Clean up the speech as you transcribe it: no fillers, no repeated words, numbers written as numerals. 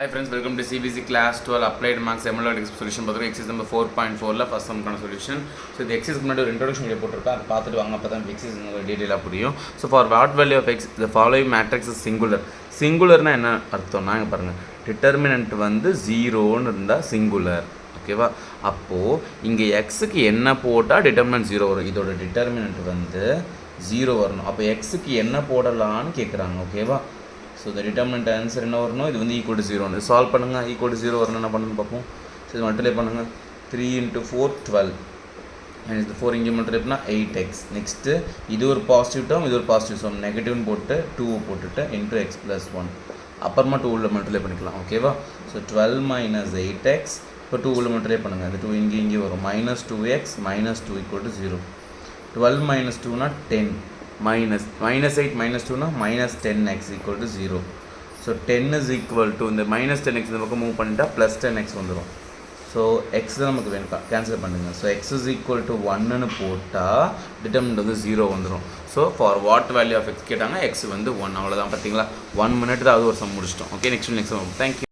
Hi friends, welcome to CBC class 12 applied maths MLODX solution பார்த்துருக்கோம் exercise number 4.4ல first sum கான solution. So the exercise முன்னாடி ஒரு introduction video போட்டுருப்பேன், அதை பார்த்துட்டு வாங்க, அப்போ தான் exercise உங்களுக்கு டீட்டெயிலாக புரியும். So for what value of x the following matrix is singular. சிங்குலர்னா என்ன அர்த்தம்னா இங்கே பாருங்கள், டிட்டர்மினன்ட் வந்து 0ன்னு இருந்தால் சிங்குலர், ஓகேவா? அப்போது இங்கே எக்ஸுக்கு என்ன போட்டால் டிட்டர்மினன்ட் 0 வரும், இதோட டிட்டர்மினன்ட் வந்து 0 வரணும். அப்போ எக்ஸுக்கு என்ன போடலான்னு கேட்குறாங்க, ஓகேவா? ஸோ இந்த டிட்டர்மினன்ட் ஆன்சர் என்ன வரணும், இது வந்து ஈக்குவல் டு 0 சால்வ் பண்ணுங்கள். ஈக்குவல் டு 0 வரணும், என்ன பண்ணணும்னு பார்ப்போம். ஸோ இது மல்டிப்ளை பண்ணுங்கள். 3 × 4 12 அண்ட் இது 4 இங்கே மல்டிப்ளை பண்ணால் 8x. நெக்ஸ்ட்டு இது ஒரு பாசிட்டிவ் டேர்ம், இது ஒரு பாசிட்டிவ் ஸோ நெகட்டிவ்னு போட்டு 2 போட்டுட்டு இன்ட்டு x + 1 அப்புறமா 2 உள்ள மல்டிப்ளை பண்ணிக்கலாம், ஓகேவா? ஸோ 12 - 8x இப்போ 2 உள்ள மல்டிப்ளை பண்ணுங்கள். அது 2 இங்கே வரும், -2x -2 = 0. 12 - 2 = 10 -8 - 2 -10x = 0. So 10 is equal to இந்த -10x இந்த பக்கம் மூவ் பண்ணிட்டா +10x வந்துடும். ஸோ எக்ஸ் தான் நமக்கு வேணும், கேன்சல் பண்ணுங்கள். So x is equal to 1ன்னு போட்டால் டிட்டர்மினன்ட் வந்து 0 வந்துடும். So for what value of x கேட்டாங்க, எக்ஸ் வந்து 1. அவ்வளோதான், பார்த்தீங்களா? 1 minute தான் அது ஒரு சம் முடிச்சிட்டோம். Okay, next thank you.